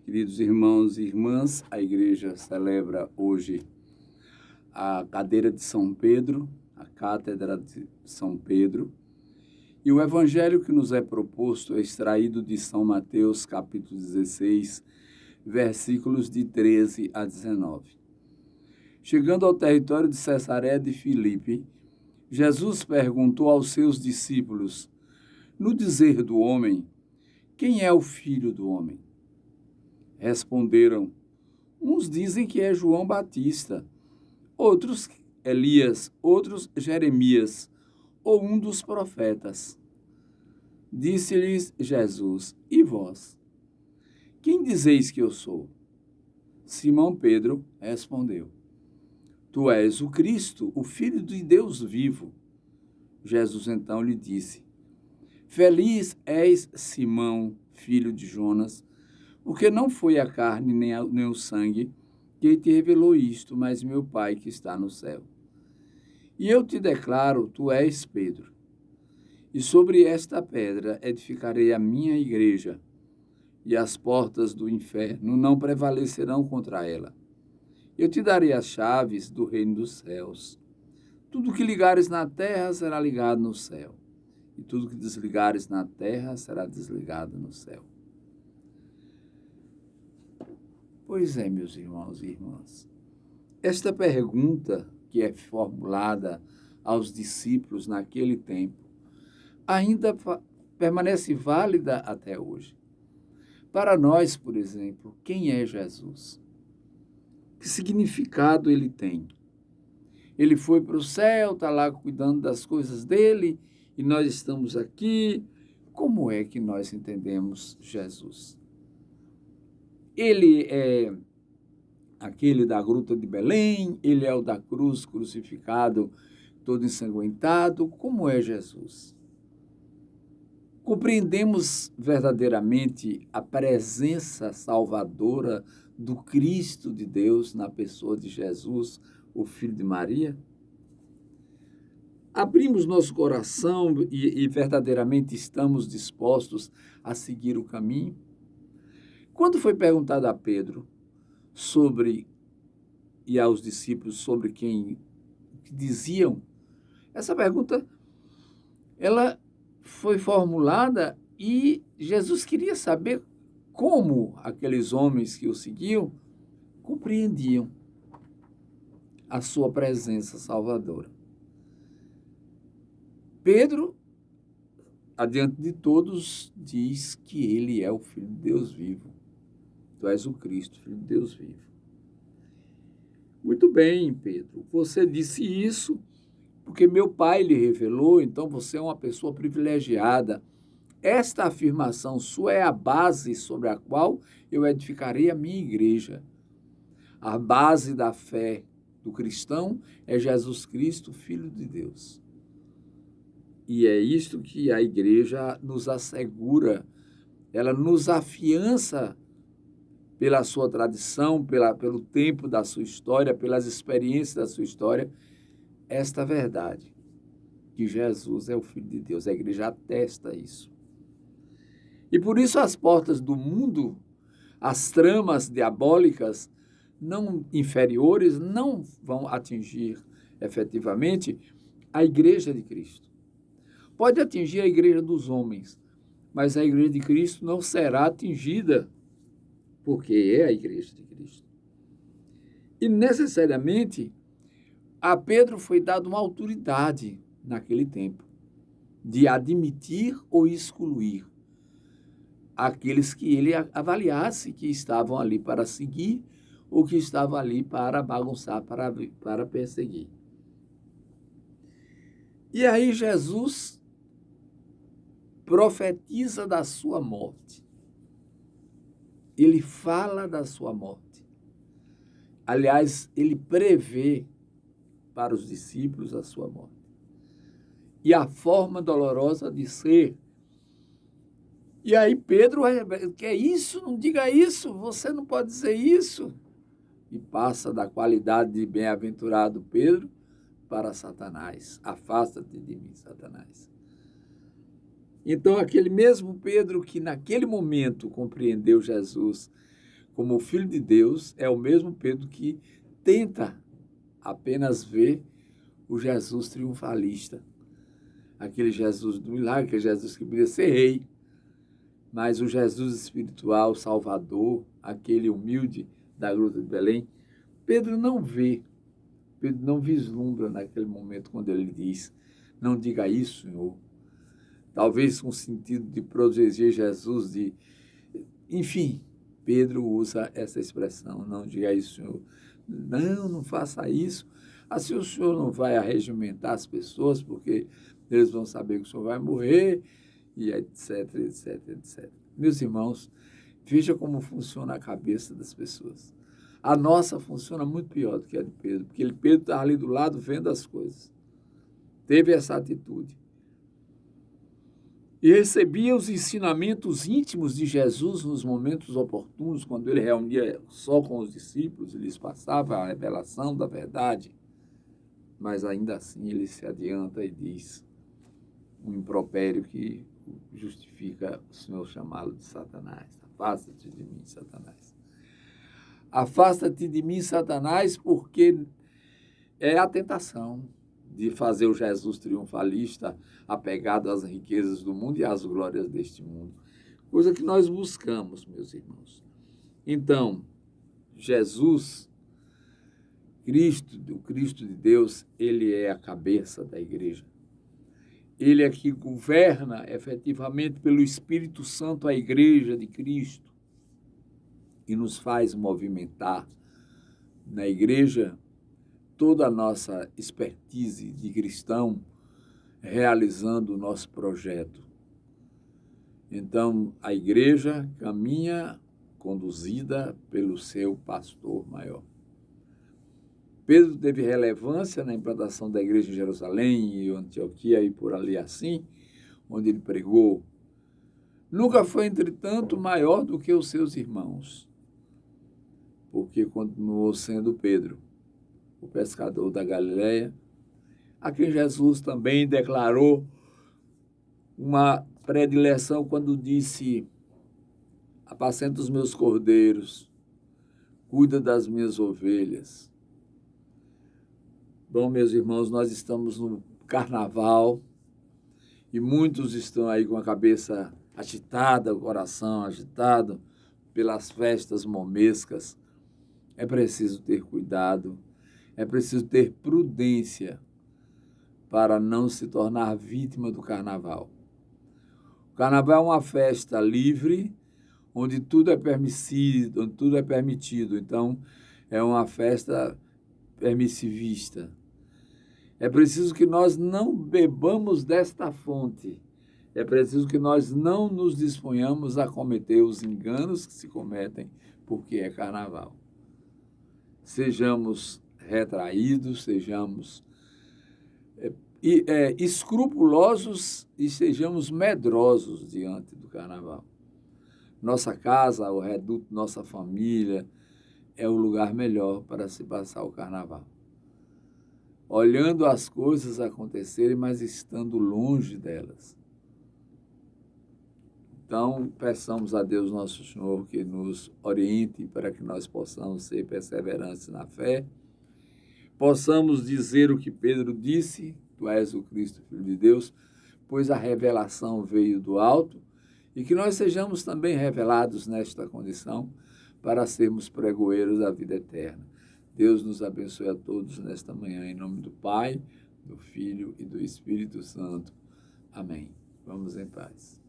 Queridos irmãos e irmãs, a igreja celebra hoje a cadeira de São Pedro, a cátedra de São Pedro, e o evangelho que nos é proposto é extraído de São Mateus, capítulo 16, versículos de 13 a 19. Chegando ao território de Cesareia de Filipe, Jesus perguntou aos seus discípulos: no dizer do homem, quem é o filho do homem? Responderam: uns dizem que é João Batista, outros Elias, outros Jeremias, ou um dos profetas. Disse-lhes Jesus: e vós? Quem dizeis que eu sou? Simão Pedro respondeu: tu és o Cristo, o Filho de Deus vivo. Jesus então lhe disse: feliz és, Simão, filho de Jonas, porque não foi a carne nem o sangue que te revelou isto, mas meu Pai que está no céu. E eu te declaro, tu és Pedro, e sobre esta pedra edificarei a minha igreja, e as portas do inferno não prevalecerão contra ela. Eu te darei as chaves do reino dos céus. Tudo que ligares na terra será ligado no céu, e tudo que desligares na terra será desligado no céu. Pois é, meus irmãos e irmãs, esta pergunta que é formulada aos discípulos naquele tempo ainda permanece válida até hoje. Para nós, por exemplo, quem é Jesus? Que significado ele tem? Ele foi para o céu, está lá cuidando das coisas dele, e nós estamos aqui. Como é que nós entendemos Jesus? Ele é aquele da gruta de Belém, ele é o da cruz crucificado, todo ensanguentado. Como é Jesus? Compreendemos verdadeiramente a presença salvadora do Cristo de Deus na pessoa de Jesus, o Filho de Maria? Abrimos nosso coração e verdadeiramente estamos dispostos a seguir o caminho? Quando foi perguntado a Pedro e aos discípulos sobre quem diziam, essa pergunta ela foi formulada e Jesus queria saber como aqueles homens que o seguiam compreendiam a sua presença salvadora. Pedro, adiante de todos, diz que ele é o Filho de Deus vivo. Tu és o Cristo, Filho de Deus vivo. Muito bem, Pedro, você disse isso porque meu Pai lhe revelou, então você é uma pessoa privilegiada. Esta afirmação sua é a base sobre a qual eu edificarei a minha igreja. A base da fé do cristão é Jesus Cristo, Filho de Deus. E é isto que a igreja nos assegura, ela nos afiança pela sua tradição, pelo tempo da sua história, pelas experiências da sua história, esta verdade, que Jesus é o Filho de Deus. A igreja atesta isso. E por isso as portas do mundo, as tramas diabólicas não inferiores, não vão atingir efetivamente a igreja de Cristo. Pode atingir a igreja dos homens, mas a igreja de Cristo não será atingida, porque é a igreja de Cristo. E necessariamente a Pedro foi dada uma autoridade naquele tempo de admitir ou excluir aqueles que ele avaliasse que estavam ali para seguir ou que estavam ali para bagunçar, para perseguir. E aí Jesus profetiza da sua morte. Ele fala da sua morte. Aliás, ele prevê para os discípulos a sua morte. E a forma dolorosa de ser. E aí Pedro, que é isso? Não diga isso, você não pode dizer isso. E passa da qualidade de bem-aventurado Pedro para Satanás. Afasta-te de mim, Satanás. Então, aquele mesmo Pedro que naquele momento compreendeu Jesus como o Filho de Deus, é o mesmo Pedro que tenta apenas ver o Jesus triunfalista. Aquele Jesus do milagre, aquele Jesus que podia ser rei, mas o Jesus espiritual, Salvador, aquele humilde da gruta de Belém, Pedro não vê, Pedro não vislumbra naquele momento quando ele diz, não diga isso, Senhor. Talvez com o sentido de proteger Jesus, enfim, Pedro usa essa expressão, não diga isso, Senhor. Não faça isso. Assim o Senhor não vai arregimentar as pessoas, porque eles vão saber que o Senhor vai morrer, e etc, etc, etc. Meus irmãos, veja como funciona a cabeça das pessoas. A nossa funciona muito pior do que a de Pedro, porque Pedro estava ali do lado vendo as coisas. Teve essa atitude. E recebia os ensinamentos íntimos de Jesus nos momentos oportunos, quando ele reunia só com os discípulos, e lhes passava a revelação da verdade. Mas ainda assim ele se adianta e diz um impropério que justifica o Senhor chamá-lo de Satanás. Afasta-te de mim, Satanás. Afasta-te de mim, Satanás, porque é a tentação de fazer o Jesus triunfalista apegado às riquezas do mundo e às glórias deste mundo. Coisa que nós buscamos, meus irmãos. Então, Jesus, o Cristo de Deus, ele é a cabeça da igreja. Ele é que governa efetivamente pelo Espírito Santo a igreja de Cristo e nos faz movimentar na igreja toda a nossa expertise de cristão realizando o nosso projeto. Então, a igreja caminha conduzida pelo seu pastor maior. Pedro teve relevância na implantação da igreja em Jerusalém e Antioquia e por ali assim, onde ele pregou. Nunca foi, entretanto, maior do que os seus irmãos, porque continuou sendo Pedro, o pescador da Galileia, a quem Jesus também declarou uma predileção quando disse: apacenta os meus cordeiros, cuida das minhas ovelhas. Bom, meus irmãos, nós estamos no carnaval e muitos estão aí com a cabeça agitada, o coração agitado pelas festas momescas. É preciso ter cuidado, é preciso ter prudência para não se tornar vítima do carnaval. O carnaval é uma festa livre, onde tudo é permitido, onde tudo é permitido. Então, é uma festa permissivista. É preciso que nós não bebamos desta fonte. É preciso que nós não nos disponhamos a cometer os enganos que se cometem porque é carnaval. Sejamos retraídos, sejamos escrupulosos e sejamos medrosos diante do carnaval. Nossa casa, o reduto, nossa família é o lugar melhor para se passar o carnaval. Olhando as coisas acontecerem, mas estando longe delas. Então, peçamos a Deus nosso Senhor que nos oriente para que nós possamos ser perseverantes na fé, possamos dizer o que Pedro disse: tu és o Cristo, Filho de Deus, pois a revelação veio do alto, e que nós sejamos também revelados nesta condição para sermos pregoeiros da vida eterna. Deus nos abençoe a todos nesta manhã, em nome do Pai, do Filho e do Espírito Santo. Amém. Vamos em paz.